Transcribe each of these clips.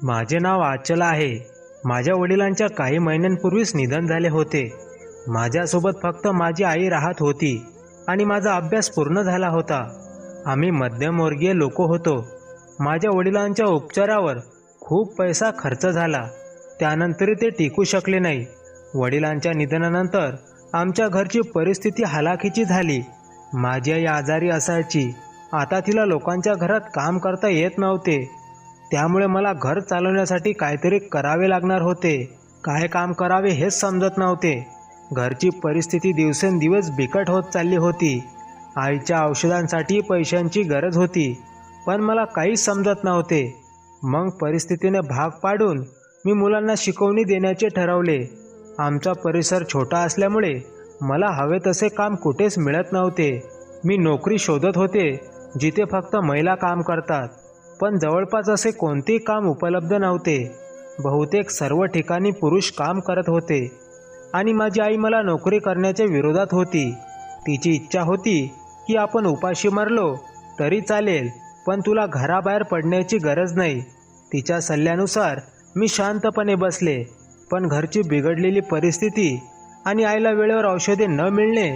माझे नाव आचल आहे. माझ्या वडिलांच्या काही महिन्यांपूर्वीच निधन झाले होते. माझ्यासोबत फक्त माझी आई राहत होती आणि माझा अभ्यास पूर्ण झाला होता. आम्ही मध्यमवर्गीय लोक होतो. माझ्या वडिलांच्या उपचारावर खूप पैसा खर्च झाला. त्यानंतरही ते टिकू शकले नाही. वडिलांच्या निधनानंतर आमच्या घरची परिस्थिती हलाखीची झाली. माझी आई आजारी असायची. आता तिला लोकांच्या घरात काम करता येत नव्हते. त्यामुळे मला घर चालवण्यासाठी काहीतरी करावे लागणार होते. काय काम करावे हेच समजत नव्हते. घरची परिस्थिती दिवसेंदिवस बिकट होत चालली होती. आईच्या औषधांसाठी पैशांची गरज होती, पण मला काहीच समजत नव्हते. मग परिस्थितीने भाग पाडून मी मुलांना शिकवणी देण्याचे ठरवले. आमचा परिसर छोटा असल्यामुळे मला हवे तसे काम कुठेच मिळत नव्हते. मी नोकरी शोधत होते जिथे फक्त महिला काम करतात, पण जवळपास असे कोणतेही काम उपलब्ध नव्हते. बहुतेक सर्व ठिकाणी पुरुष काम करत होते आणि माझी आई मला नोकरी करण्याच्या विरोधात होती. तिची इच्छा होती की आपण उपाशी मरलो तरी चालेल, पण तुला घराबाहेर पडण्याची गरज नाही. तिच्या सल्ल्यानुसार मी शांतपणे बसले. पण घरची बिघडलेली परिस्थिती आणि आईला वेळेवर औषधे न मिळणे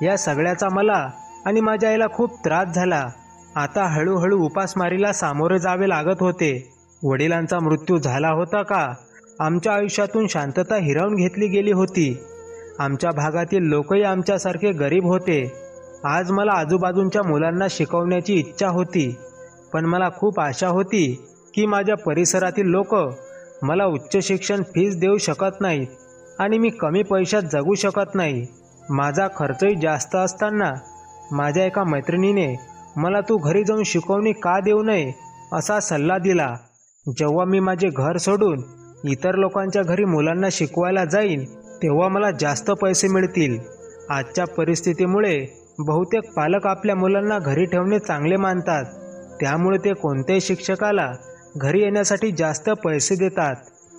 या सगळ्याचा मला आणि माझ्या आईला खूप त्रास झाला. आता हळूहळू उपासमारीला सामोरे जावे लागत होते. वडिलांचा मृत्यू झाला होता का आमच्या आयुष्यातून शांतता हिरावून घेतली गेली होती. आमच्या भागातील लोकही आमच्यासारखे गरीब होते. आज मला आजूबाजूंच्या मुलांना शिकवण्याची इच्छा होती, पण मला खूप आशा होती की माझ्या परिसरातील लोक मला उच्च शिक्षण फीस देऊ शकत नाहीत आणि मी कमी पैशात जगू शकत नाही. माझा खर्चही जास्त असताना माझ्या एका मैत्रिणीने मला तू घरी जाऊन शिकवणी का देऊ नये असा सल्ला दिला. जेव्हा मी माझे घर सोडून इतर लोकांच्या घरी मुलांना शिकवायला जाईन तेव्हा मला जास्त पैसे मिळतील. आजच्या परिस्थितीमुळे बहुतेक पालक आपल्या मुलांना घरी ठेवणे चांगले मानतात. त्यामुळे ते कोणत्याही शिक्षकाला घरी येण्यासाठी जास्त पैसे देतात.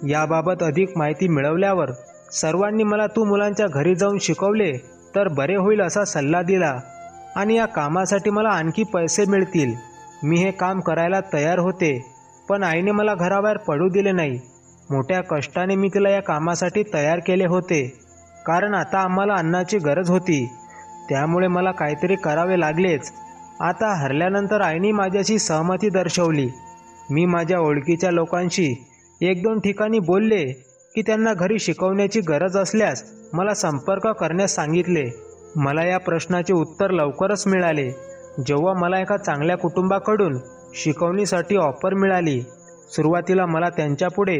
याबाबत अधिक माहिती मिळवल्यावर सर्वांनी मला तू मुलांच्या घरी जाऊन शिकवले तर बरे होईल असा सल्ला दिला आणि या कामासाठी मला आणखी पैसे मिळतील. मी हे काम करायला तयार होते, पण आईने मला घराबाहेर पडू दिले नाही. मोठ्या कष्टाने मी तिला या कामासाठी तयार केले होते, कारण आता आम्हाला अन्नाची गरज होती. त्यामुळे मला काहीतरी करावे लागलेच. आता हरल्यानंतर आईने माझ्याशी सहमती दर्शवली. मी माझ्या ओळखीच्या लोकांशी 1-2 ठिकाणी बोलले की त्यांना घरी शिकवण्याची गरज असल्यास मला संपर्क करण्यास सांगितले. मला या प्रश्नाचे उत्तर लवकरच मिळाले जेव्हा मला एका चांगल्या कुटुंबाकडून शिकवणीसाठी ऑफर मिळाली. सुरुवातीला मला त्यांच्यापुढे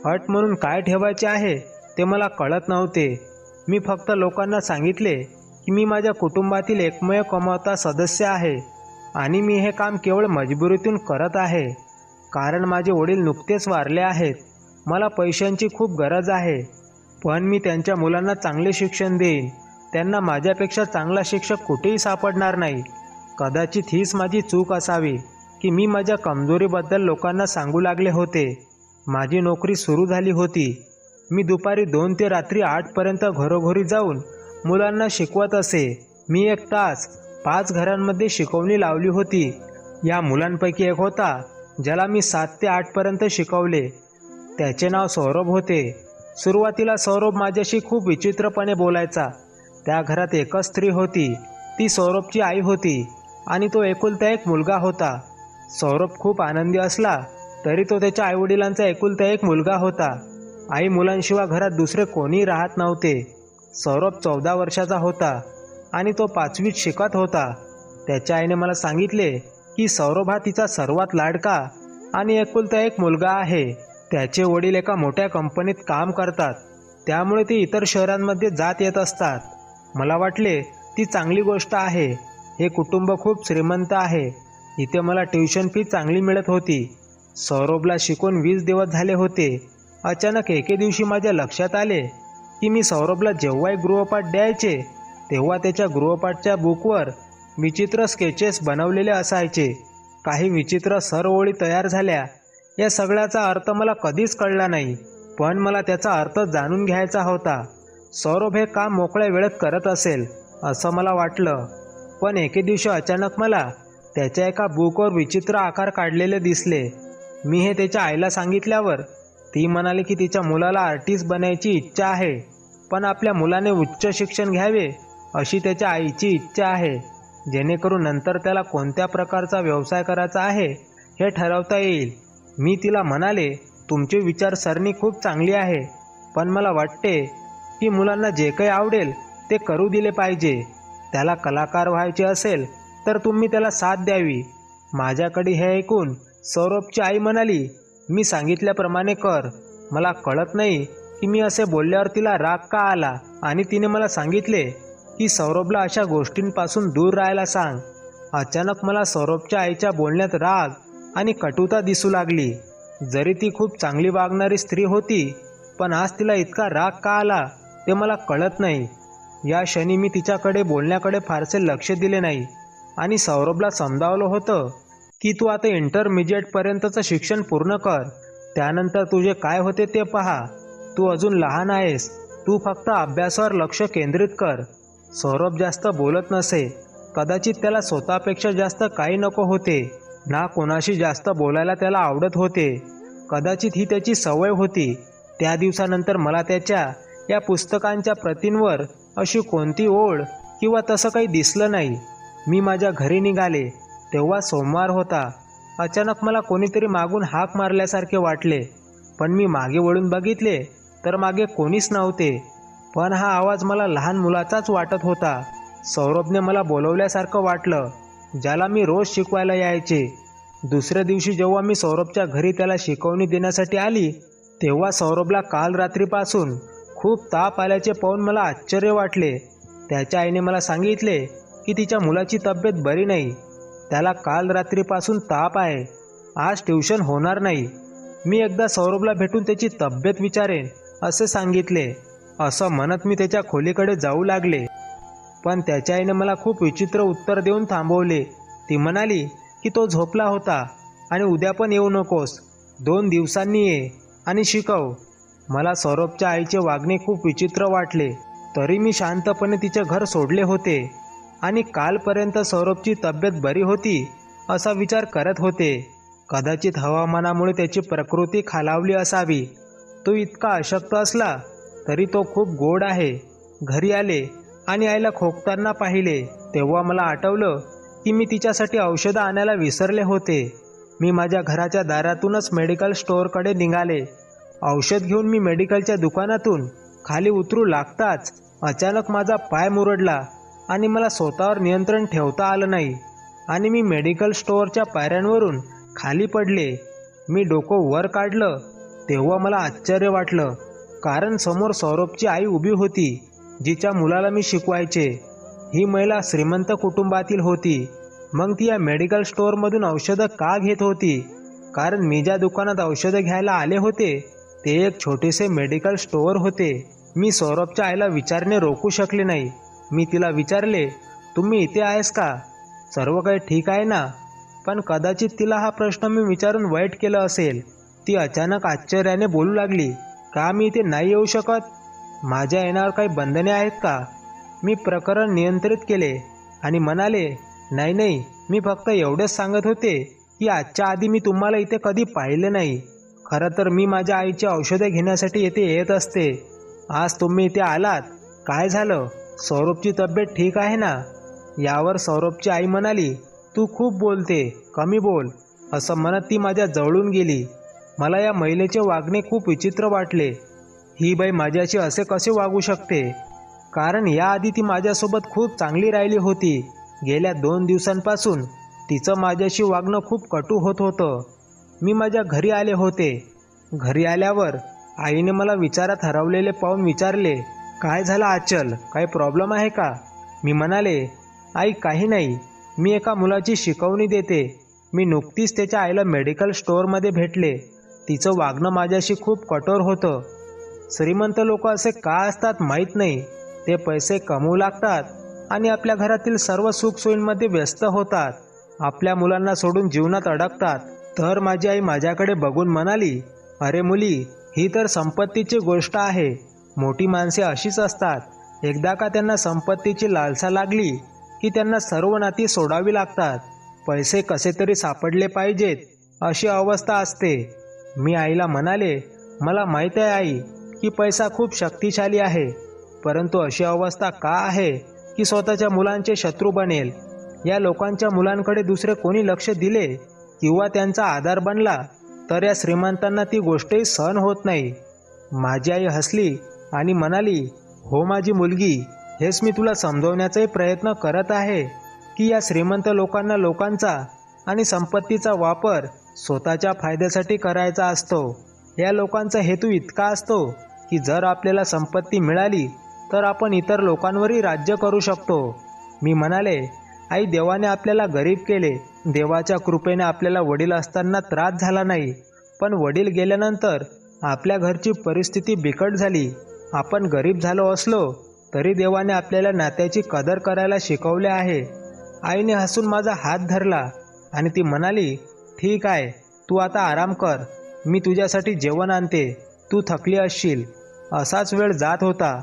अट म्हणून काय ठेवायचे आहे ते मला कळत नव्हते. मी फक्त लोकांना सांगितले की मी माझ्या कुटुंबातील एकमेव कमावता सदस्य आहे आणि मी हे काम केवळ मजबुरीतून करत आहे, कारण माझे वडील नुकतेच वारले आहेत. मला पैशांची खूप गरज आहे, पण मी त्यांच्या मुलांना चांगले शिक्षण देईन. त्यांना माझ्यापेक्षा चांगला शिक्षक कुठेही सापडणार नाही. कदाचित हीच माझी चूक असावी की मी माझ्या कमजोरीबद्दल लोकांना सांगू लागले होते. माझी नोकरी सुरू झाली होती. मी दुपारी 2 ते रात्री 8 पर्यंत घरोघरी जाऊन मुलांना शिकवत असे. मी 1 तास 5 घरांमध्ये शिकवणी लावली होती. या मुलांपैकी एक होता ज्याला मी 7 ते 8 पर्यंत शिकवले. त्याचे नाव सौरभ होते. सुरुवातीला सौरभ माझ्याशी खूप विचित्रपणे बोलायचा. त्या घरात एकच स्त्री होती, ती सौरभची आई होती आणि तो एकुलता एक मुलगा होता. सौरभ खूप आनंदी असला तरी तो त्याच्या आईवडिलांचा एकुलता एक मुलगा होता. आई मुलांशिवाय घरात दुसरे कोणी राहत नव्हते. सौरभ 14 वर्षाचा होता आणि तो 5वीत शिकत होता. त्याच्या आईने मला सांगितले की सौरभ हा तिचा सर्वात लाडका आणि एकुलता एक मुलगा आहे. त्याचे वडील एका मोठ्या कंपनीत काम करतात, त्यामुळे ते इतर शहरांमध्ये जात येत असतात. मला वाटले ती चांगली गोष्ट आहे. हे कुटुंब खूप श्रीमंत आहे. इथे मला ट्युशन फी चांगली मिळत होती. सौरभला शिकून 20 दिवस झाले होते. अचानक एके दिवशी माझ्या लक्षात आले की मी सौरभला जेव्हाही गृहपाठ द्यायचे तेव्हा त्याच्या गृहपाठच्या बुकवर विचित्र स्केचेस बनवलेले असायचे. काही विचित्र सरओळी तयार झाल्या. या सगळ्याचा अर्थ मला कधीच कळला नाही, पण मला त्याचा अर्थ जाणून घ्यायचा होता. सौरभ हे काम मोकळ्या वेळेत करत असेल असं मला वाटलं. पण एके दिवशी अचानक मला त्याच्या एका बुकवर विचित्र आकार काढलेले दिसले. मी हे त्याच्या आईला सांगितल्यावर ती म्हणाली की तिच्या मुलाला आर्टिस्ट बनायची इच्छा आहे, पण आपल्या मुलाने उच्च शिक्षण घ्यावे अशी त्याच्या आईची इच्छा आहे, जेणेकरून नंतर त्याला कोणत्या प्रकारचा व्यवसाय करायचा आहे हे ठरवता येईल. मी तिला म्हणाले, तुमची विचारसरणी खूप चांगली आहे, पण मला वाटते की मुलांना जे काही आवडेल ते करू दिले पाहिजे. त्याला कलाकार व्हायचे असेल तर तुम्ही त्याला साथ द्यावी. माझ्याकडे हे ऐकून सौरभची आई म्हणाली, मी सांगितल्याप्रमाणे कर. मला कळत नाही की मी असे बोलल्यावर तिला राग का आला आणि तिने मला सांगितले की सौरभला अशा गोष्टींपासून दूर राहायला सांग. अचानक मला सौरभच्या आईच्या बोलण्यात राग आणि कटुता दिसू लागली. जरी ती खूप चांगली वागणारी स्त्री होती, पण आज तिला इतका राग का आला ते मला कळत नाही. या क्षणी मी तिच्याकडे बोलण्याकडे फारसे लक्ष दिले नाही आणि सौरभला समजावलं होतं की तू आता इंटरमिजिएटपर्यंतचं शिक्षण पूर्ण कर, त्यानंतर तुझे काय होते ते पहा. तू अजून लहान आहेस, तू फक्त अभ्यासावर लक्ष केंद्रित कर. सौरभ जास्त बोलत नसे. कदाचित त्याला स्वतःपेक्षा जास्त काही नको होते, ना कोणाशी जास्त बोलायला त्याला आवडत होते. कदाचित ही त्याची सवय होती. त्या दिवसानंतर मला त्याच्या या पुस्तकांच्या प्रतींवर अशी कोणती ओढ किंवा तसं काही दिसलं नाही. मी माझ्या घरी निघाले तेव्हा सोमवार होता. अचानक मला कोणीतरी मागून हाक मारल्यासारखे वाटले, पण मी मागे वळून बघितले तर मागे कोणीच नव्हते. पण हा आवाज मला लहान मुलाचाच वाटत होता. सौरभने मला बोलवल्यासारखं वाटलं, ज्याला मी रोज शिकवायला यायचे. दुसऱ्या दिवशी जेव्हा मी सौरभच्या घरी त्याला शिकवणी देण्यासाठी आली, तेव्हा सौरभला काल रात्रीपासून खूप ताप आल्याचे पाहून मला आश्चर्य वाटले. त्याच्या आईने मला सांगितले की तिच्या मुलाची तब्येत बरी नाही. त्याला काल रात्रीपासून ताप आहे. आज ट्युशन होणार नाही. मी एकदा सौरभला भेटून त्याची तब्येत विचारेन असे सांगितले. असं म्हणत मी त्याच्या खोलीकडे जाऊ लागले, पण त्याच्या आईने मला खूप विचित्र उत्तर देऊन थांबवले. ती म्हणाली की तो झोपला होता आणि उद्या पण येऊ नकोस, 2 दिवसांनी ये आणि शिकव. मला सौरभच्या आईचे वागणे खूप विचित्र वाटले, तरी मी शांतपणे तिचे घर सोडले होते आणि कालपर्यंत सौरभची तब्येत बरी होती असा विचार करत होते. कदाचित हवामानामुळे त्याची प्रकृती खालावली असावी. तो इतका अशक्त असला तरी तो खूप गोड आहे. घरी आले आणि आईला खोकताना पाहिले तेव्हा मला आठवलं की मी तिच्यासाठी औषधं आणायला विसरले होते. मी माझ्या घराच्या दारातूनच मेडिकल स्टोअरकडे निघाले. औषध घेऊन मी मेडिकलच्या दुकानातून खाली उतरू लागताच अचानक माझा पाय मुरडला आणि मला स्वतःवर नियंत्रण ठेवता आलं नाही आणि मी मेडिकल स्टोअरच्या पायऱ्यांवरून खाली पडले. मी डोकं वर काढलं तेव्हा मला आश्चर्य वाटलं, कारण समोर सौरभची आई उभी होती, जिच्या मुलाला मी शिकवायचे. ही महिला श्रीमंत कुटुंबातील होती. मग ती या मेडिकल स्टोअरमधून औषधं का घेत होती? कारण मी ज्या दुकानात औषधं घ्यायला आले होते ते एक छोटेसे मेडिकल स्टोअर होते. मी सौरभच्या आईला विचारणे रोखू शकले नाही. मी तिला विचारले, तुम्ही इथे आहेस का? सर्व काही ठीक आहे ना? पण कदाचित तिला हा प्रश्न मी विचारून वाईट केलं असेल. ती अचानक आश्चर्याने बोलू लागली, का मी इथे नाही येऊ शकत? माझ्या येण्यावर काही बंधने आहेत का? मी प्रकरण नियंत्रित केले आणि म्हणाले, नाही, मी फक्त एवढेच सांगत होते की आजच्या आधी मी तुम्हाला इथे कधी पाहिले नाही. खरं तर मी माझ्या आईची औषधे घेण्यासाठी येथे येत असते. आज तुम्ही इथे आलात, काय झालं? सौरभची तब्येत ठीक आहे ना? यावर सौरभची आई म्हणाली, तू खूप बोलते, कमी बोल. असं म्हणत ती माझ्या जवळून गेली. मला या महिलेचे वागणे खूप विचित्र वाटले. ही बाई माझ्याशी असे कसे वागू शकते? कारण याआधी ती माझ्यासोबत खूप चांगली राहिली होती. गेल्या 2 दिवसांपासून तिचं माझ्याशी वागणं खूप कटू होत होतं. मी माझ्या घरी आले होते. घरी आल्यावर आईने मला विचारात हरवलेले पाहून विचारले, काय झालं आचल, काही प्रॉब्लेम आहे का? मी म्हणाले, आई काही नाही, मी एका मुलाची शिकवणी देते. मी नुकतीच त्याच्या आईला मेडिकल स्टोअरमध्ये भेटले. तिचं वागणं माझ्याशी खूप कठोर होतं. श्रीमंत लोक असे का असतात माहीत नाही. ते पैसे कमवू लागतात आणि आपल्या घरातील सर्व सुखसोयींमध्ये व्यस्त होतात. आपल्या मुलांना सोडून जीवनात अडकतात. तर माझी आई माझ्याकडे बघून म्हणाली, अरे मुली, ही तर संपत्तीची गोष्ट आहे. मोठी माणसे अशीच असतात. एकदा का त्यांना संपत्तीची लालसा लागली की त्यांना सर्व नाती सोडावी लागतात. पैसे कसे तरी सापडले पाहिजेत अशी अवस्था असते. मी आईला म्हणाले, मला माहीत आहे आई की पैसा खूप शक्तिशाली आहे, परंतु अशी अवस्था का आहे की स्वतःच्या मुलांचे शत्रू बनेल. या लोकांच्या मुलांकडे दुसरे कोणी लक्ष दिले किंवा त्यांचा आधार बनला तर या श्रीमंतांना ती गोष्टही सहन होत नाही. माझी आई हसली आणि म्हणाली, हो माझी मुलगी, हेच मी तुला समजवण्याचाही प्रयत्न करत आहे की या श्रीमंत लोकांना लोकांचा आणि संपत्तीचा वापर स्वतःच्या फायद्यासाठी करायचा असतो. या लोकांचा हेतू इतका असतो की जर आपल्याला संपत्ती मिळाली तर आपण इतर लोकांवरही राज्य करू शकतो. मी म्हणाले, आई, देवाने आपल्याला गरीब केले. देवाच्या कृपेने आपल्याला वडील असताना त्रास झाला नाही, पण वडील गेल्यानंतर आपल्या घरची परिस्थिती बिकट झाली. आपण गरीब झालो असलो तरी देवाने आपल्याला नात्याची कदर करायला शिकवले आहे. आईने हसून माझा हात धरला आणि ती म्हणाली, ठीक आहे, तू आता आराम कर, मी तुझ्यासाठी जेवण आणते, तू थकली असशील. असाच वेळ जात होता.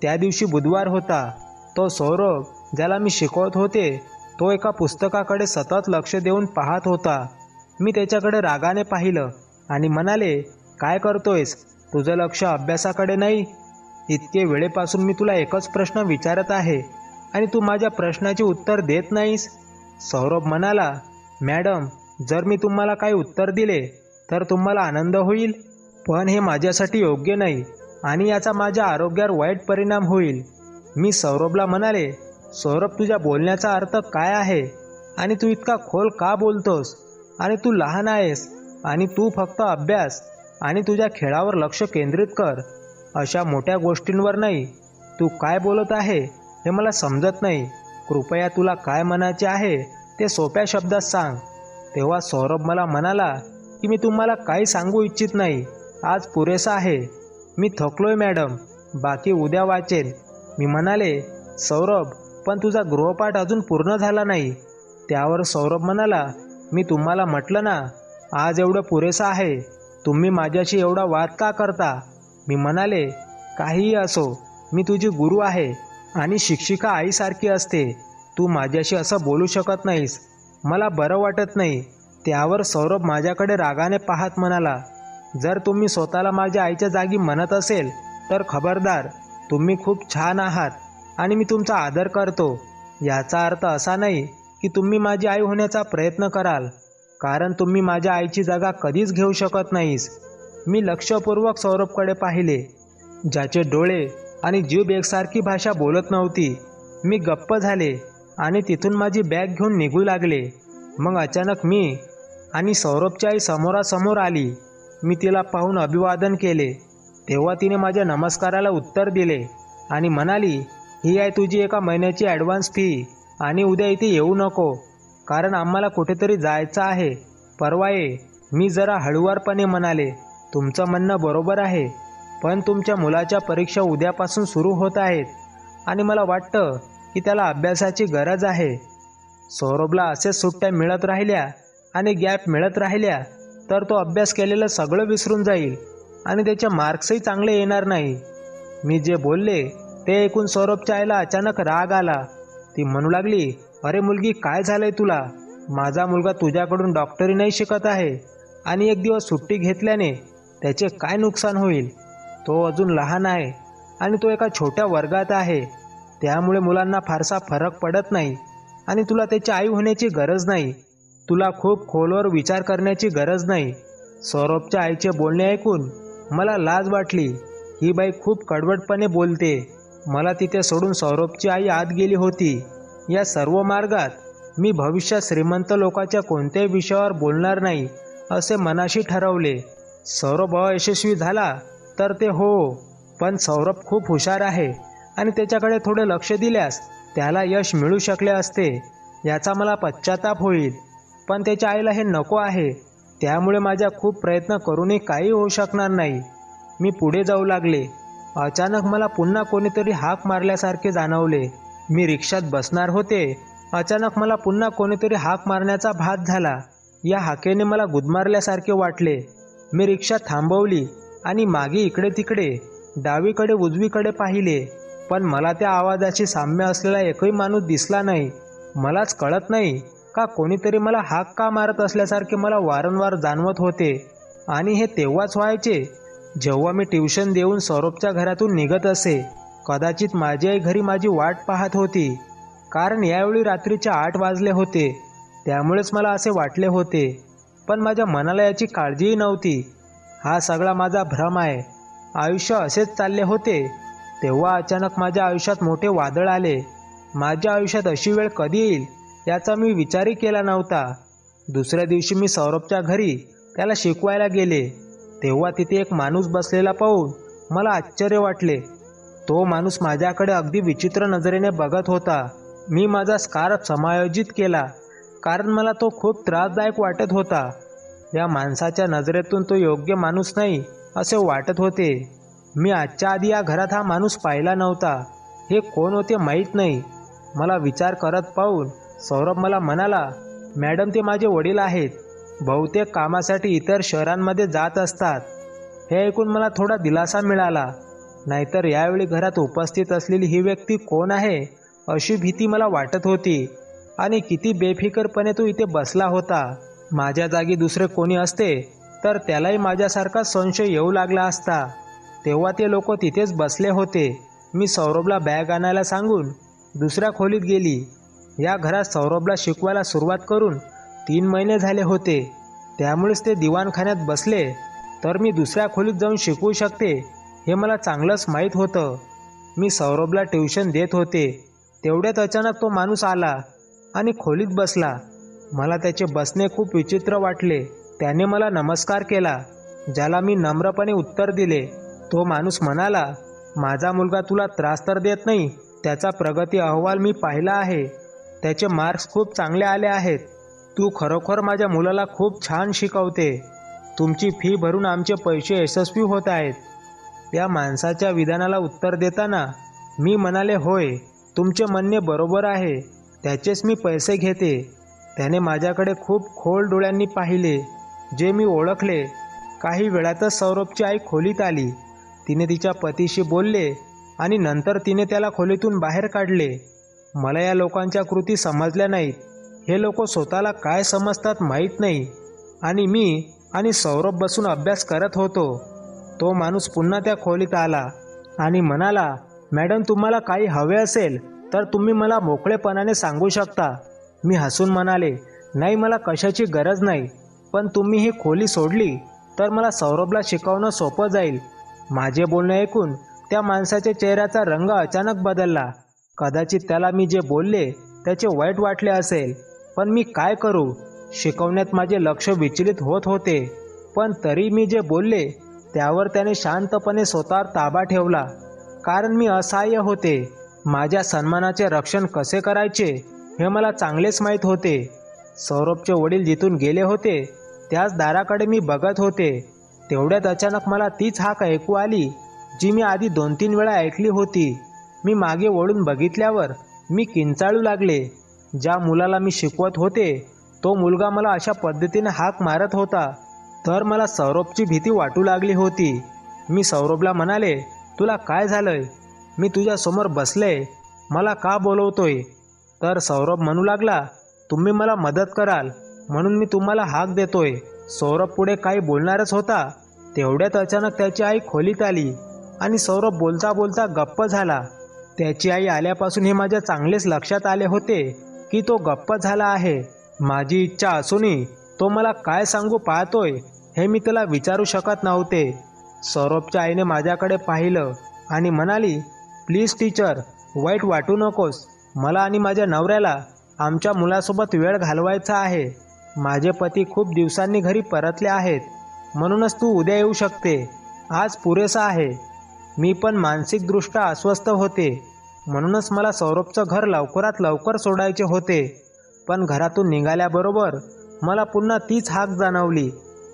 त्या दिवशी बुधवार होता. तो सौरभ ज्याला मी शिकवत होते तो एका पुस्तकाकडे सतत लक्ष देऊन पाहत होता. मी त्याच्याकडे रागाने पाहिलं आणि म्हणाले, काय करतोयस? तुझं लक्ष अभ्यासाकडे नाही? इतके वेळेपासून मी तुला एकच प्रश्न विचारत आहे आणि तू माझ्या प्रश्नाचे उत्तर देत नाहीस. सौरभ म्हणाला, मॅडम, जर मी तुम्हाला काही उत्तर दिले तर तुम्हाला आनंद होईल, पण हे माझ्यासाठी योग्य नाही आणि याचा माझ्या आरोग्यावर वाईट परिणाम होईल. मी सौरभला म्हणाले, सौरभ, तुझ्या बोलण्याचा अर्थ काय आहे आणि तू इतका खोल का बोलतोस? आणि तू लहान आहेस आणि तू फक्त अभ्यास आणि तुझ्या खेळावर लक्ष केंद्रित कर, अशा मोठ्या गोष्टींवर नाही. तू काय बोलत आहे हे मला समजत नाही. कृपया तुला काय म्हणायचे आहे ते सोप्या शब्दात सांग. तेव्हा सौरभ मला म्हणाला की मी तुम्हाला काही सांगू इच्छित नाही, आज पुरेसा आहे. मी थकलोय मॅडम, बाकी उद्या वाचेन. मी म्हणाले, सौरभ, पण तुझा गृहपाठ अजून पूर्ण झाला नाही. त्यावर सौरभ म्हणाला, मी तुम्हाला म्हटलं ना, आज एवढं पुरेसं आहे. तुम्ही माझ्याशी एवढा वाद का करता? मी म्हणाले, काहीही असो, मी तुझी गुरु आहे आणि शिक्षिका आईसारखी असते. तू माझ्याशी असं बोलू शकत नाहीस. मला बरं वाटत नाही. त्यावर सौरभ माझ्याकडे रागाने पाहत म्हणाला, जर तुम्ही स्वतःला माझ्या आईच्या जागी म्हणत असेल तर खबरदार. तुम्ही खूप छान आहात आणि मी तुमचा आदर करतो. याचा अर्थ असा नाही की तुम्ही माझी आई होण्याचा प्रयत्न कराल, कारण तुम्ही माझ्या आईची जागा कधीच घेऊ शकत नाहीस. मी लक्षपूर्वक सौरभकडे पाहिले, ज्याचे डोळे आणि जीभ एकसारखी भाषा बोलत नव्हती. मी गप्प झाले आणि तिथून माझी बॅग घेऊन निघू लागले. मग अचानक मी आणि सौरभची आई समोरासमोर आली. मी तिला पाहून अभिवादन केले. तेव्हा तिने माझ्या नमस्काराला उत्तर दिले आणि म्हणाली, ही आहे तुझी एका महिन्याची ॲडव्हान्स फी आणि उद्या इथे येऊ नको, कारण आम्हाला कुठेतरी जायचं आहे. परवा ये. मी जरा हळुवारपणे म्हणाले, तुमचं म्हणणं बरोबर आहे, पण तुमच्या मुलाच्या परीक्षा उद्यापासून सुरू होत आहेत आणि मला वाटतं की त्याला अभ्यासाची गरज आहे. सौरभला असेच सुट्ट्या मिळत राहिल्या आणि गॅप मिळत राहिल्या तर तो अभ्यास केलेलं सगळं विसरून जाईल आणि त्याचे मार्क्सही चांगले येणार नाही. मी जे बोलले ते ऐकून सौरभच्या आईला अचानक राग आला. ती म्हणू लागली, अरे मुलगी, काय झालंय तुला? माझा मुलगा तुझ्याकडून डॉक्टरी नाही शिकत आहे आणि एक दिवस सुट्टी घेतल्याने त्याचे काय नुकसान होईल? तो अजून लहान आहे आणि तो एका छोट्या वर्गात आहे, त्यामुळे मुलांना फारसा फरक पडत नाही आणि तुला त्याची आई होण्याची गरज नाही. तुला खूप खोलवर विचार करण्याची गरज नाही. सौरभच्या आईचे बोलणे ऐकून मला लाज वाटली. ही बाई खूप कडवटपणे बोलते. मला तिथे सोडून सौरभची आई आत गेली होती. या सर्व मार्गात मी भविष्यात श्रीमंत लोकांच्या कोणत्याही विषयावर बोलणार नाही असे मनाशी ठरवले. सौरभ अयशस्वी झाला तर ते हो, पण सौरभ खूप हुशार आहे आणि त्याच्याकडे थोडे लक्ष दिल्यास त्याला यश मिळू शकले असते. याचा मला पश्चाताप होईल, पण त्याच्या आईला हे नको आहे, त्यामुळे माझ्या खूप प्रयत्न करूनही काही होऊ शकणार नाही. मी पुढे जाऊ लागले. अचानक मला पुन्हा कोणीतरी हाक मारल्यासारखे जाणवले. मी रिक्षात बसणार होते. अचानक मला पुन्हा कोणीतरी हाक मारण्याचा भास झाला. या हाकेने मला गुदमारल्यासारखे वाटले. मी रिक्षा थांबवली आणि मागे इकडे तिकडे, डावीकडे उजवीकडे पाहिले, पण मला त्या आवाजाशी साम्य असलेला एकही माणूस दिसला नाही. मलाच कळत नाही का कोणीतरी मला हाक का मारत असल्यासारखे मला वारंवार जाणवत होते. आणि हे तेव्हाच व्हायचे जेव्हा मी ट्युशन देऊन सौरभच्या घरातून निघत असे. कदाचित माझी आई घरी माझी वाट पाहत होती, कारण यावेळी रात्रीचे 8 वाजले होते. त्यामुळेच मला असे वाटले होते, पण माझ्या मनाला याची काळजीही नव्हती. हा सगळा माझा भ्रम आहे. आयुष्य असेच चालले होते. तेव्हा अचानक माझ्या आयुष्यात मोठे वादळ आले. माझ्या आयुष्यात अशी वेळ कधी येईल याचा मी विचारही केला नव्हता. दुसऱ्या दिवशी मी सौरभच्या घरी त्याला शिकवायला गेले. तेव्हा तिथे एक माणूस बसलेला पाहून मला आश्चर्य वाटले. तो माणूस माझ्याकडे अगदी विचित्र नजरेने बघत होता. मी माझा स्कार्फ समायोजित केला, कारण मला तो खूप त्रासदायक वाटत होता. या माणसाच्या नजरेतून तो योग्य माणूस नाही असे वाटत होते. मी आजच्या आधी या घरात हा माणूस पाहिला नव्हता. हे कोण होते माहीत नाही. मला विचार करत पाहून सौरभ मला म्हणाला, मॅडम ते माझे वडील आहेत. बहुतेक कामासाठी इतर शहरांमध्ये जात असतात. हे ऐकून मला थोडा दिलासा मिळाला. नाहीतर यावेळी घरात उपस्थित असलेली ही व्यक्ती कोण आहे अशी भीती मला वाटत होती. आणि किती बेफिकरपणे तो इथे बसला होता. माझ्या जागी दुसरे कोणी असते तर त्यालाही माझ्यासारखा संशय येऊ लागला असता. तेव्हा ते लोक तिथेच बसले होते. मी सौरभला बॅग आणायला सांगून दुसऱ्या खोलीत गेली. या घरात सौरभला शिकवायला सुरुवात करून 3 महिने झाले होते. त्यामुळेच ते दिवाणखान्यात बसले तर मी दुसऱ्या खोलीत जाऊन शिकवू शकते हे मला चांगलंच माहीत होतं. मी सौरभला ट्युशन देत होते. तेवढ्यात अचानक तो माणूस आला आणि खोलीत बसला. मला त्याचे बसणे खूप विचित्र वाटले. त्याने मला नमस्कार केला, ज्याला मी नम्रपणे उत्तर दिले. तो माणूस म्हणाला, माझा मुलगा तुला त्रास तर देत नाही. त्याचा प्रगती अहवाल मी पाहिला आहे. त्याचे मार्क्स खूप चांगले आले आहेत. तू खरोखर माझ्या मुलाला खूप छान शिकवते. तुमची फी भरून आमचे पैसे यशस्वी होत आहेत. त्या माणसाच्या विधानाला उत्तर देताना मी म्हणाले, होय, तुमचे म्हणणे बरोबर आहे. त्याचेच मी पैसे घेते. त्याने माझ्याकडे खूप खोल डोळ्यांनी पाहिले, जे मी ओळखले. काही वेळातच सौरभची आई खोलीत आली. तिने तिच्या पतीशी बोलले आणि नंतर तिने त्याला खोलीतून बाहेर काढले. मला या लोकांच्या कृती समजल्या नाहीत. हे लोक स्वतःला काय समजतात माहीत नाही. आणि मी आणि सौरभ बसून अभ्यास करत होतो. तो माणूस पुन्हा त्या खोलीत आला आणि म्हणाला, मॅडम तुम्हाला काही हवे असेल तर तुम्ही मला मोकळेपणाने सांगू शकता. मी हसून म्हणाले, नाही, मला कशाची गरज नाही. पण तुम्ही ही खोली सोडली तर मला सौरभला शिकवणं सोपं जाईल. माझे बोलणे ऐकून त्या माणसाच्या चेहऱ्याचा रंग अचानक बदलला. कदाचित त्याला मी जे बोलले त्याचे वाईट वाटले असेल. पण मी काय करू? शिकवण्यात माझे लक्ष विचलित होत होते. पण तरी मी जे बोलले त्यावर त्याने शांतपणे स्वतःवर ताबा ठेवला, कारण मी असहाय्य होते. माझ्या सन्मानाचे रक्षण कसे करायचे हे मला चांगलेच माहीत होते. सौरभचे वडील जिथून गेले होते त्याच दाराकडे मी बघत होते. तेवढ्यात अचानक मला तीच हाक ऐकू आली, जी मी आधी 2-3 वेळा ऐकली होती. मी मागे वळून बघितल्यावर मी किंचाळू लागले. ज्या मुलाला मी शिकवत होते तो मुलगा मला अशा पद्धतीने हाक मारत होता तर मला सौरभची भीती वाटू लागली होती. मी सौरभला म्हणाले, तुला काय झालंय? मी तुझ्यासमोर बसले, मला का बोलवतोय? तर सौरभ म्हणू लागला, तुम्ही मला मदत कराल म्हणून मी तुम्हाला हाक देतोय. सौरभ पुढे काही बोलणारच होता. तेवढ्यात अचानक त्याची आई खोलीत आली आणि सौरभ बोलता बोलता गप्प झाला. त्याची आई आल्यापासून हे माझ्या चांगलेच लक्षात आले होते की तो गप्प झाला आहे. माझी इच्छा असूनही तो मला काय सांगू पाहतोय हे मी त्याला विचारू शकत नव्हते. सौरभच्या आईने माझ्याकडे पाहिलं आणि म्हणाली, प्लीज टीचर, वाईट वाटू नकोस. मला आणि माझ्या नवऱ्याला आमच्या मुलासोबत वेळ घालवायचा आहे. माझे पती खूप दिवसांनी घरी परतले आहेत, म्हणूनच तू उद्या येऊ शकते. आज पुरेसा आहे. मी पण मानसिकदृष्ट्या अस्वस्थ होते, म्हणूनच मला सौरभचं घर लवकरात लवकर सोडायचे होते. पण घरातून निघाल्याबरोबर मला पुन्हा तीच हाक जाणवली.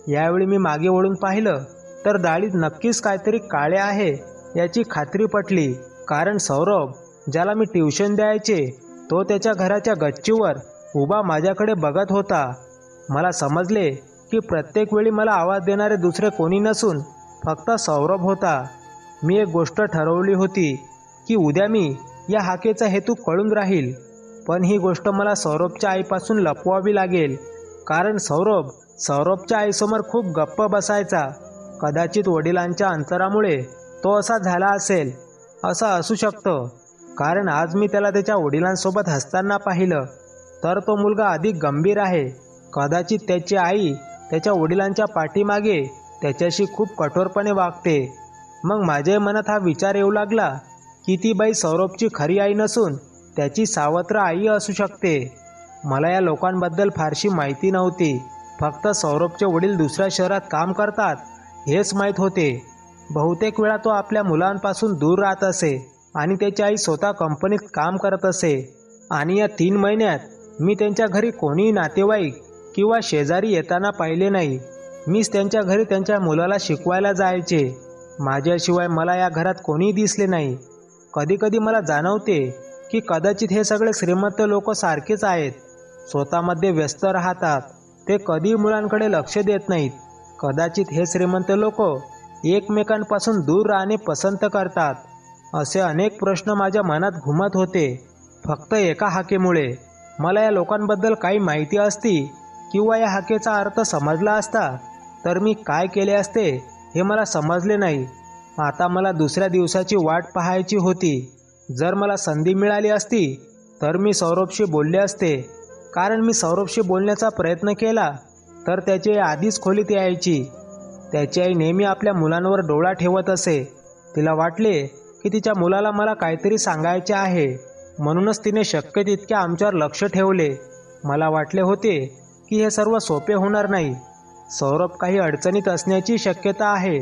यावेळी मी मागे वळून पाहिलं तर दाढीत नक्कीच काहीतरी काळे आहे याची खात्री पटली, कारण सौरभ, ज्याला मी ट्युशन द्यायचे, तो त्याच्या घराच्या गच्चीवर उभा माझ्याकडे बघत होता. मला समजले की प्रत्येक वेळी मला आवाज देणारे दुसरे कोणी नसून फक्त सौरभ होता. मी एक गोष्ट ठरवली होती की उद्या मी या हाकेचा हेतू कळून राहील. पण ही गोष्ट मला सौरभच्या आईपासून लपवावी लागेल, कारण सौरभच्या आईसमोर खूप गप्प बसायचा. कदाचित वडिलांच्या अंतरामुळे तो असा झाला असेल. असं असू शकतं, कारण आज मी त्याला त्याच्या वडिलांसोबत हसताना पाहिलं. तर तो मुलगा अधिक गंभीर आहे. कदाचित त्याची आई त्याच्या वडिलांच्या पाठीमागे त्याच्याशी खूप कठोरपणे वागते. मग माझ्या मनात हा विचार येऊ लागला की ती बाई सौरभची खरी आई नसून त्याची सावत्र आई असू शकते. मला या लोकांबद्दल फारशी माहिती नव्हती. फक्त सौरभचे वडील दुसऱ्या शहरात काम करतात हेच माहीत होते. बहुतेक वेळा तो आपल्या मुलांपासून दूर राहत असे आणि त्याची आई स्वतः कंपनीत काम करत असे. आणि या 3 महिन्यात मी त्यांच्या घरी कोणीही नातेवाईक किंवा शेजारी येताना पाहिले नाही. मीच त्यांच्या घरी त्यांच्या मुलाला शिकवायला जायचे. माझ्याशिवाय मला या घरात कोणीही दिसले नाही. कधीकधी मला जाणवते की कदाचित हे सगळे श्रीमंत लोक सारखेच आहेत. स्वतःमध्ये व्यस्त राहतात. ते कधीही मुलांकडे लक्ष देत नाहीत. कदाचित हे श्रीमंत लोक एकमेकांपासून दूर राहणे पसंत करतात. असे अनेक प्रश्न माझ्या मनात घुमत होते. फक्त एका हाकेमुळे. मला या लोकांबद्दल काही माहिती असती किंवा या हाकेचा अर्थ समजला असता तर मी काय केले असते हे मला समजले नाही. आता मला दुसऱ्या दिवसाची वाट पाहायची होती. जर मला संधी मिळाली असती तर मी सौरभशी बोलले असते, कारण मी सौरभशी बोलण्याचा प्रयत्न केला तर त्याची आई आधीच खोलीत यायची. त्याची आई नेहमी आपल्या मुलांवर डोळा ठेवत असे. तिला वाटले की तिच्या मुलाला मला काहीतरी सांगायचे आहे, म्हणूनच तिने शक्य तितके आमच्यावर लक्ष ठेवले. मला वाटले होते की हे सर्व सोपे होणार नाही. सौरभ काही अडचणीत असण्याची शक्यता आहे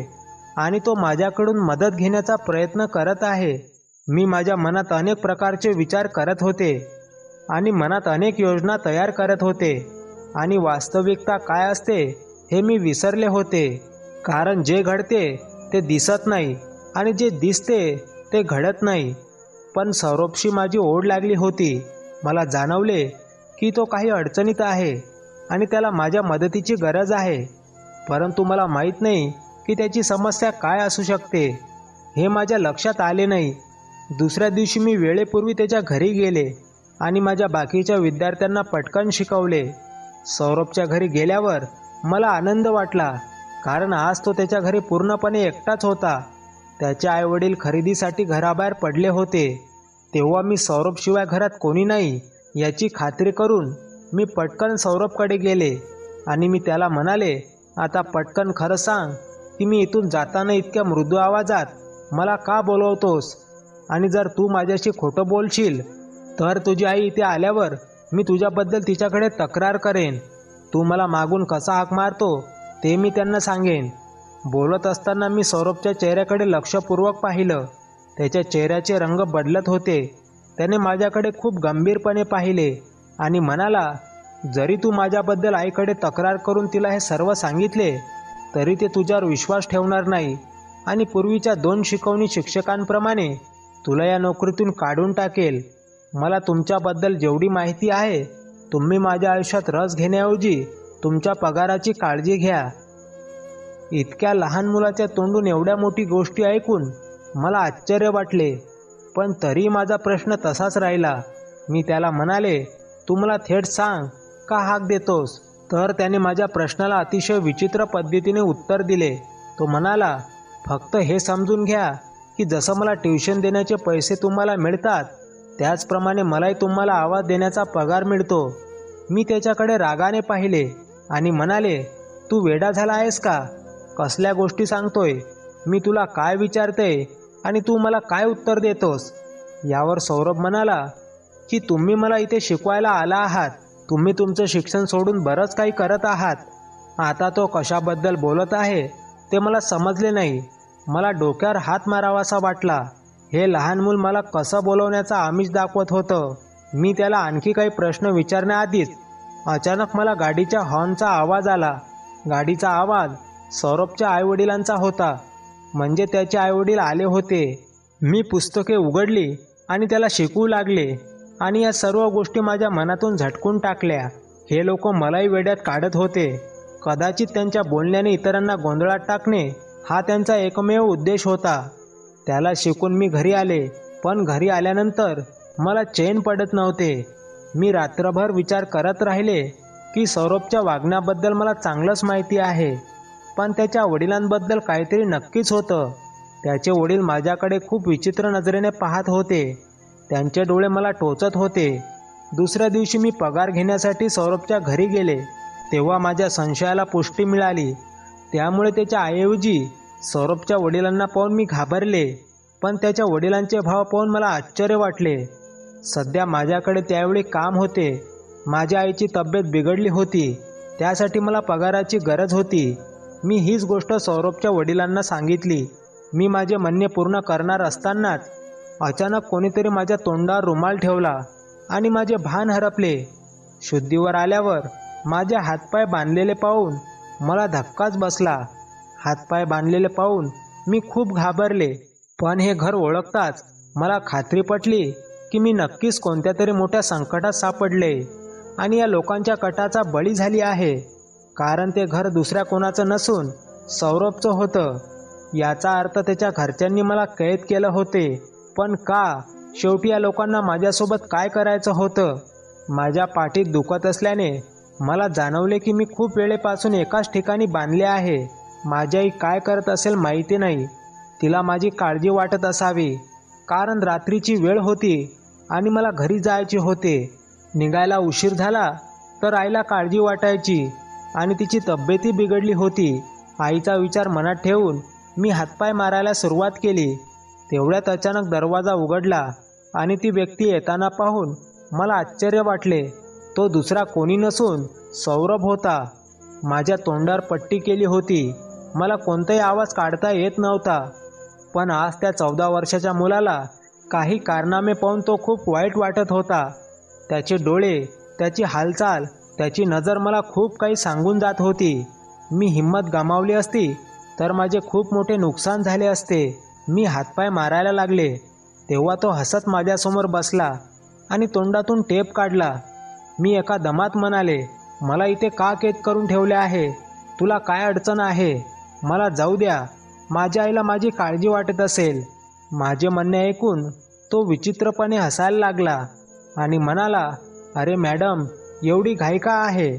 आणि तो माझ्याकडून मदत घेण्याचा प्रयत्न करत आहे. मी माझ्या मनात अनेक प्रकारचे विचार करत होते आणि मनात अनेक योजना तयार करत होते. आणि वास्तविकता काय असते हे मी विसरले होते, कारण जे घडते ते दिसत नाही आणि जे दिसते ते घडत नाही. पण सौरभशी माझी ओढ लागली होती. मला जाणवले की तो काही अडचणीत आहे आणि त्याला माझ्या मदतीची गरज आहे. परंतु मला माहीत नाही की त्याची समस्या काय असू शकते. हे माझ्या लक्षात आले नाही. दुसऱ्या दिवशी मी वेळेपूर्वी त्याच्या घरी गेले आणि माझ्या बाकीच्या विद्यार्थ्यांना पटकन शिकवले. सौरभच्या घरी गेल्यावर मला आनंद वाटला, कारण आज तो त्याच्या घरी पूर्णपणे एकटाच होता. त्याचे आईवडील खरेदीसाठी घराबाहेर पडले होते. तेव्हा मी सौरभशिवाय घरात कोणी नाही याची खात्री करून मी पटकन सौरभकडे गेले आणि मी त्याला म्हणाले, आता पटकन खरं सांग की मी इथून जाताना इतक्या मृदू आवाजात मला का बोलवतोस, आणि जर तू माझ्याशी खोटं बोलशील तर तुझी आई इथे आल्यावर मी तुझ्याबद्दल तिच्याकडे तक्रार करेन. तू मला मागून कसा हाक मारतो ते मी त्यांना सांगेन. बोलत असताना मी सौरभच्या चेहऱ्याकडे लक्षपूर्वक पाहिलं. त्याच्या चेहऱ्याचे रंग बदलत होते. त्याने माझ्याकडे खूप गंभीरपणे पाहिले आणि म्हणाला, जरी तू माझ्याबद्दल आईकडे तक्रार करून तिला हे सर्व सांगितले तरी ते तुझ्यावर विश्वास ठेवणार नाही आणि पूर्वीच्या 2 शिकवणी शिक्षकांप्रमाणे तुला या नोकरीतून काढून टाकेल. मला तुमच्याबद्दल जेवढी माहिती आहे, तुम्ही माझ्या आयुष्यात रस घेण्याऐवजी तुमच्या पगाराची काळजी घ्या. इतक्या लहान मुलाच्या तोंडून एवढ्या मोठी गोष्टी ऐकून मला आश्चर्य वाटले, पण तरी माझा प्रश्न तसाच राहिला. मी त्याला म्हणाले, तू मला थेट सांग का हाक देतोस? तर त्याने माझ्या प्रश्नाला अतिशय विचित्र पद्धतीने उत्तर दिले. तो म्हणाला, फक्त हे समजून घ्या की जसं मला ट्युशन देण्याचे पैसे तुम्हाला मिळतात त्याचप्रमाणे मलाही तुम्हाला आवाज देण्याचा पगार मिळतो. मी त्याच्याकडे रागाने पाहिले आणि म्हणाले, तू वेडा झाला आहेस का? कसल्या गोष्टी सांगतोय? मी तुला काय विचारते आणि तू मला काय उत्तर देतोस? यावर सौरभ म्हणाला की तुम्ही मला इथे शिकवायला आला आहात. तुम्ही तुमचं शिक्षण सोडून बरंच काही करत आहात. आता तो कशाबद्दल बोलत आहे ते मला समजले नाही. मला डोक्यावर हात मारावासा वाटला. हे लहान मूल मला कसं बोलवण्याचा आमिष दाखवत होतं. मी त्याला आणखी काही प्रश्न विचारण्याआधीच अचानक मला गाडीच्या हॉर्नचा आवाज आला. गाडीचा आवाज सौरभच्या आईवडिलांचा होता, म्हणजे त्याचे आईवडील आले होते. मी पुस्तके उघडली आणि त्याला शिकवू लागले आणि या सर्व गोष्टी माझ्या मनातून झटकून टाकल्या. हे लोक मलाही वेड्यात काढत होते. कदाचित त्यांच्या बोलण्याने इतरांना गोंधळात टाकणे हा त्यांचा एकमेव उद्देश होता. त्याला शिकून मी घरी आले, पण घरी आल्यानंतर मला चैन पडत नव्हते. मी रात्रभर विचार करत राहिले की सौरभच्या वागण्याबद्दल मला चांगलंच माहिती आहे, पण त्याच्या वडिलांबद्दल काहीतरी नक्कीच होतं. त्याचे वडील माझ्याकडे खूप विचित्र नजरेने पाहत होते. त्यांचे डोळे मला टोचत होते. दुसऱ्या दिवशी मी पगार घेण्यासाठी सौरभच्या घरी गेले, तेव्हा माझ्या संशयाला पुष्टी मिळाली. त्यामुळे त्याच्या आईऐवजी सौरभच्या वडिलांना पाहून मी घाबरले, पण त्याच्या वडिलांचे भाव पाहून मला आश्चर्य वाटले. सध्या माझ्याकडे त्यावेळी काम होते. माझ्या आईची तब्येत बिघडली होती, त्यासाठी मला पगाराची गरज होती. मी हीच गोष्ट सौरभच्या वडिलांना सांगितली. मी माझे म्हणणे पूर्ण करणार असतानाच अचानक कोणीतरी माझ्या तोंडावर रुमाल ठेवला आणि माझे भान हरपले. शुद्धीवर आल्यावर माझे हातपाय बांधलेले पाहून मला धक्काच बसला. हातपाय बांधलेले पाहून मी खूप घाबरले, पण हे घर ओळखताच मला खात्री पटली की मी नक्कीच कोणत्या तरी मोठ्या संकटात सापडले आणि या लोकांच्या कटाचा बळी झाली आहे. कारण ते घर दुसऱ्या कोणाचं नसून सौरभचं होतं. याचा अर्थ त्याच्या घरच्यांनी मला कैद केलं होते. पण का? शेवटी या लोकांना माझ्यासोबत काय करायचं होतं? माझ्या पाठीत दुखत असल्याने मला जाणवले की मी खूप वेळेपासून एकाच ठिकाणी बांधले आहे. माझी आई काय करत असेल माहिती नाही. तिला माझी काळजी वाटत असावी, कारण रात्रीची वेळ होती आणि मला घरी जायचे होते. निघायला उशीर झाला तर आईला काळजी वाटायची आणि तिची तब्येतही बिघडली होती. आईचा विचार मनात ठेवून मी हातपाय मारायला सुरुवात केली. तेवढ्यात अचानक दरवाजा उघडला आणि ती व्यक्ती येताना पाहून मला आश्चर्य वाटले. तो दुसरा कोणी नसून सौरभ होता. माझ्या तोंडावर पट्टी केली होती. मला कोणताही आवाज काढता येत नव्हता. पण आज त्या 14 वर्षाच्या मुलाला काही कारनामे पाहून तो खूप वाईट वाटत होता. त्याचे डोळे, त्याची हालचाल, त्याची नजर मला खूप काही सांगून जात होती. मी हिंमत गमावली असती तर माझे खूप मोठे नुकसान झाले असते. मी हातपाय मारायला लागले तेव्हा तो हसत माझ्यासमोर बसला आणि तोंडातून टेप काढला. मी एका दमात म्हणाले, मला इथे का कैद करून ठेवले आहे? तुला काय अडचण आहे? मला जाऊ द्या. माझ्या आईला माझी काळजी वाटत असेल. माझे म्हणणे ऐकून तो विचित्रपणे हसायला लागला आणि म्हणाला, अरे मॅडम, एवढी घाई का आहे?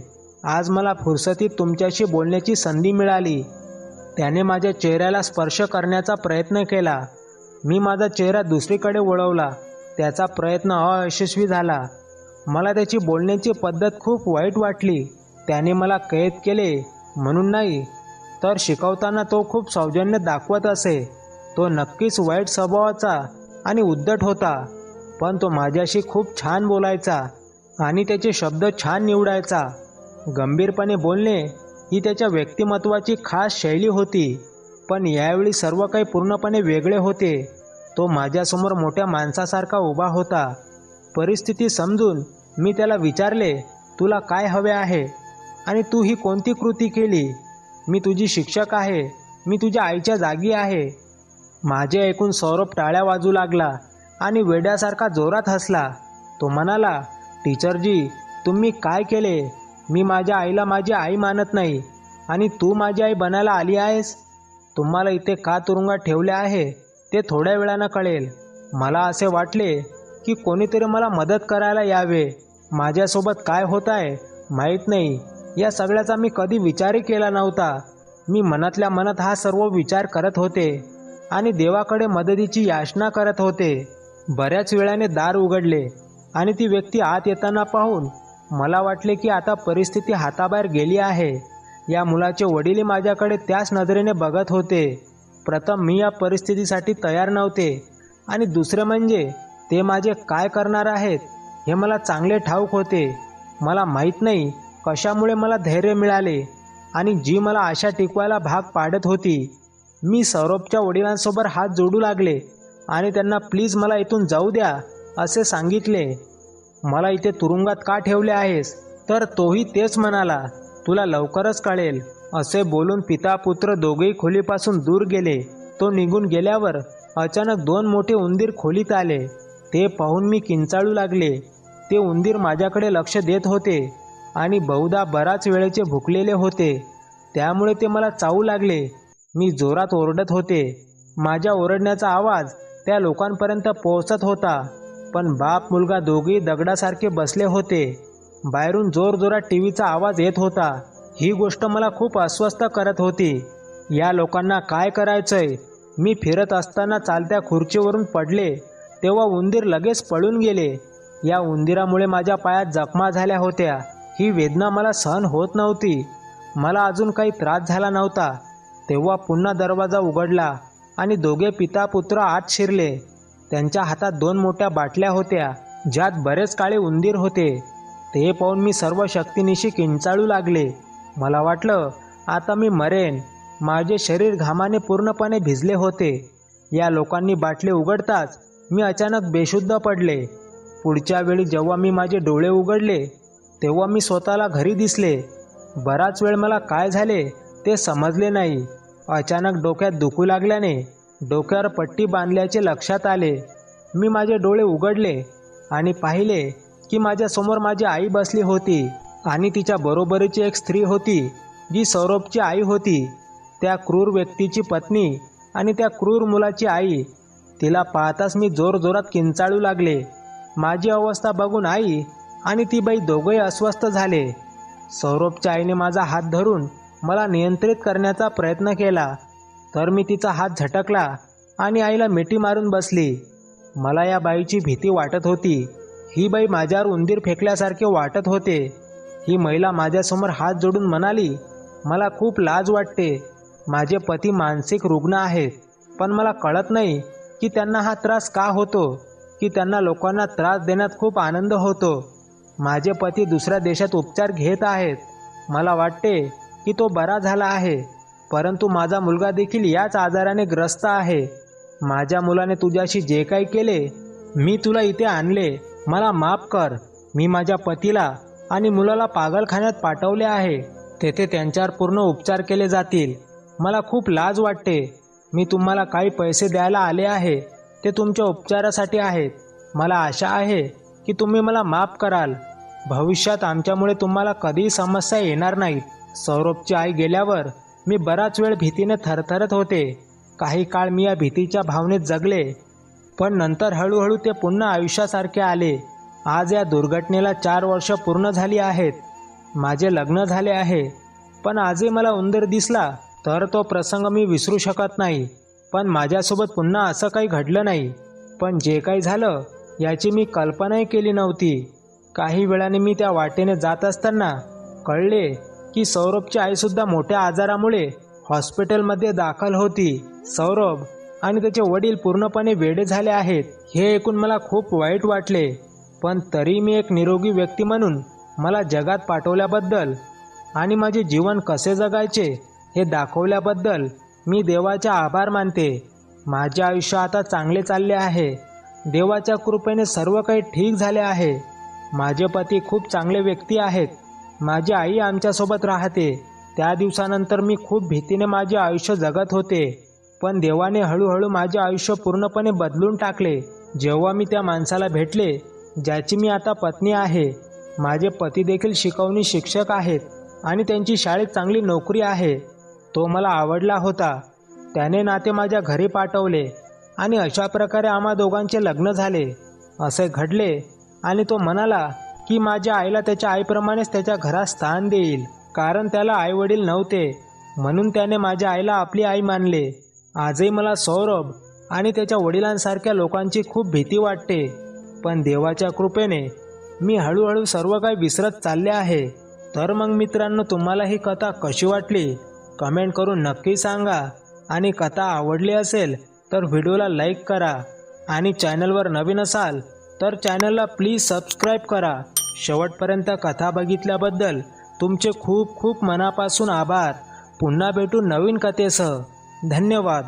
आज मला फुरसतीत तुमच्याशी बोलण्याची संधी मिळाली. त्याने माझ्या चेहऱ्याला स्पर्श करण्याचा प्रयत्न केला. मी माझा चेहरा दुसरीकडे वळवला. त्याचा प्रयत्न अयशस्वी झाला. मला त्याची बोलण्याची पद्धत खूप वाईट वाटली. त्याने मला कैद केले म्हणून नाही, तर शिकवताना तो खूप सौजन्य दाखवत असे. तो नक्कीच वाईट स्वभावाचा आणि उद्धट होता, पण तो माझ्याशी खूप छान बोलायचा आणि त्याचे शब्द छान निवडायचा. गंभीरपणे बोलणे ही त्याच्या व्यक्तिमत्वाची खास शैली होती. पण यावेळी सर्व काही पूर्णपणे वेगळे होते. तो माझ्यासमोर मोठ्या माणसासारखा उभा होता. परिस्थिती समजून मी त्याला विचारले, तुला काय हवे आहे आणि तू ही कोणती कृती केली? मी तुझी शिक्षक आहे. मी तुझ्या आईच्या जागी आहे. माझे ऐकून सौरभ टाळ्या वाजू लागला आणि वेड्यासारखा जोरात हसला. तो म्हणाला, टीचरजी, तुम्ही काय केले? मी माझ्या आईला माझी आई मानत नाही आणि तू माझी आई बनायला आली आहेस. तुम्हाला इथे का तुरुंगात ठेवले आहे ते थोड्या वेळानं कळेल. मला असे वाटले की कोणीतरी मला मदत करायला यावे. माझ्यासोबत काय होत आहे माहीत नाही, या सगळ्याचा मी कधी विचारही केला नव्हता. मी मनातल्या मनात हा सर्व विचार करत होते आणि देवाकडे मदतीची याचना करत होते. बऱ्याच वेळाने दार उघडले आणि ती व्यक्ती आत येताना पाहून मला वाटले की आता परिस्थिती हाताबाहेर गेली आहे. या मुलाचे वडीलही माझ्याकडे त्याच नजरेने बघत होते. प्रथम मी या परिस्थितीसाठी तयार नव्हते आणि दुसरे म्हणजे ते माझे काय करणार आहेत हे मला चांगले ठाऊक होते. मला माहीत नाही कशामुळे मला धैर्य मिळाले आणि जी मला आशा टिकवायला भाग पाडत होती. मी सौरभच्या वडिलांसोबत हात जोडू लागले आणि त्यांना प्लीज मला इथून जाऊ द्या असे सांगितले. मला इथे तुरुंगात का ठेवले आहेस? तर तोही तेच म्हणाला, तुला लवकरच कळेल. असे बोलून पिता पुत्र दोघेही खोलीपासून दूर गेले. तो निघून गेल्यावर अचानक 2 मोठे उंदीर खोलीत आले. ते पाहून मी किंचाळू लागले. ते उंदीर माझ्याकडे लक्ष देत होते आणि बहुधा बराच वेळेचे भुकलेले होते, त्यामुळे ते मला चावू लागले. मी जोरात ओरडत होते. माझ्या ओरडण्याचा आवाज त्या लोकांपर्यंत पोहोचत होता. पण बाप मुलगा दोघेही दगडासारखे बसले होते. बाहेरून जोरजोरात टीव्हीचा आवाज येत होता. ही गोष्ट मला खूप अस्वस्थ करत होती. या लोकांना काय करायचंय? मी फिरत असताना चालत्या खुर्चीवरून पडले तेव्हा उंदीर लगेच पळून गेले. या उंदीरामुळे माझ्या पायात जखमा झाल्या होत्या. ही वेदना मला सहन होत नव्हती. मला अजून काही त्रास झाला नव्हता. तेव्हा पुन्हा दरवाजा उघडला आणि दोघे पिता पुत्र आत शिरले. त्यांच्या हातात 2 मोठ्या बाटल्या होत्या ज्यात बरेच काळे उंदीर होते. ते पाहून मी सर्व शक्तीनिशी किंचाळू लागले. मला वाटलं आता मी मरेन. माझे शरीर घामाने पूर्णपणे भिजले होते. या लोकांनी बाटले उघडताच मी अचानक बेशुद्ध पडले. पुढच्या वेळी जेव्हा मी माझे डोळे उघडले तेव्हा मी स्वतःला घरी दिसले. बराच वेळ मला काय झाले ते समजले नाही. अचानक डोक्यात दुखू लागल्याने डोक्यावर पट्टी बांधल्याचे लक्षात आले. मी माझे डोळे उघडले आणि पाहिले की माझ्यासमोर माझी आई बसली होती आणि तिच्या बरोबरीची एक स्त्री होती जी सौरभची आई होती. त्या क्रूर व्यक्तीची पत्नी आणि त्या क्रूर मुलाची आई. तिला पाहताच मी जोरजोरात किंचाळू लागले. माझी अवस्था बघून आई आणि ती बाई दोघंही अस्वस्थ झाले. सौरभच्या आईने माझा हात धरून मला नियंत्रित करण्याचा प्रयत्न केला तर मी तिचा हात झटकला आणि आईला मिठी मारून बसली. मला या बाईची भीती वाटत होती. ही बाई माझ्यावर उंदीर फेकल्यासारखे वाटत होते. ही महिला माझ्यासमोर हात जोडून म्हणाली, मला खूप लाज वाटते. माझे पती मानसिक रुग्ण आहेत, पण मला कळत नाही की त्यांना हा त्रास का होतो, की त्यांना लोकांना त्रास देण्यात खूप आनंद होतो. माझे पती दुसऱ्या देशात उपचार घेत आहेत. मला वाटते की तो बरा झाला आहे, परंतु माझा मुलगा देखील याच आजाराने ग्रस्त आहे. माझ्या मुलाने तुझ्याशी जे काही केले, मी तुला इथे आणले. मला माफ कर. मी माझ्या पतीला आणि मुलाला पागलखान्यात पाठवले आहे. तेथे त्यांच्यावर पूर्ण उपचार केले जातील. मला खूप लाज वाटते. मी तुम्हाला काही पैसे द्यायला आले आहे. ते तुमच्या उपचारासाठी आहेत. मला आशा आहे की तुम्ही मला माफ कराल. भविष्यात आमच्यामुळे तुम्हाला कधीही समस्या येणार नाहीत. सौरभची आई गेल्यावर मी बराच वेळ भीतीने थरथरत होते. काही काळ मी या भीतीच्या भावनेत जगले, पण नंतर हळूहळू ते पुन्हा आयुष्यासारखे आले. आज या दुर्घटनेला 4 वर्ष पूर्ण झाली आहेत. माझे लग्न झाले आहे, पण आजही मला उंदीर दिसला तर तो प्रसंग मी विसरू शकत नाही. पण माझ्यासोबत पुन्हा असं काही घडलं नाही. पण जे काही झालं याची मी कल्पनाही केली नव्हती. काही वेळाने मी त्या वाटेने जात असताना कळले की सौरभची आईसुद्धा मोठ्या आजारामुळे हॉस्पिटलमध्ये दाखल होती. सौरभ आणि त्याचे वडील पूर्णपणे वेडे झाले आहेत. हे ऐकून मला खूप वाईट वाटले, पण तरी मी एक निरोगी व्यक्ती म्हणून मला जगात पाठवल्याबद्दल आणि माझे जीवन कसे जगायचे हे दाखवल्याबद्दल मी देवाचे आभार मानते. माझे आयुष्य आता चांगले चालले आहे. देवाच्या कृपेने सर्व काही ठीक झाले आहे. माझे पती खूप चांगले व्यक्ती आहेत. माझी आई आमच्यासोबत राहते. त्या दिवसानंतर मी खूप भीतीने माझे आयुष्य जगत होते, पण देवाने हळूहळू माझे आयुष्य पूर्णपणे बदलून टाकले. जेव्हा मी त्या माणसाला भेटले ज्याची मी आता पत्नी आहे. माझे पती देखील शिकवणी शिक्षक आहेत आणि त्यांची शाळेत चांगली नोकरी आहे. तो मला आवडला होता. त्याने नाते माझ्या घरी पाठवले आणि अशा प्रकारे आम्हा दोघांचे लग्न झाले. असे घडले आणि तो म्हणाला की माझ्या आईला त्याच्या आईप्रमाणेच त्याच्या घरात स्थान देईल, कारण त्याला आईवडील नव्हते, म्हणून त्याने माझ्या आईला आपली आई मानले. आजही मला सौरभ आणि त्याच्या वडिलांसारख्या लोकांची खूप भीती वाटते, पण देवाच्या कृपेने मी हळूहळू सर्व काही विसरत चालले आहे. तर मग मित्रांनो, तुम्हाला ही कथा कशी वाटली कमेंट करून नक्की सांगा. आणि कथा आवडली असेल तर व्हिडिओला लाईक करा आणि चॅनलवर नवीन असाल तर चॅनलला प्लीज सबस्क्राईब करा. शेवटपर्यंत कथा बघितल्याबद्दल तुमचे खूप खूप मनापासून आभार. पुन्हा भेटू नवीन कथेसह. धन्यवाद.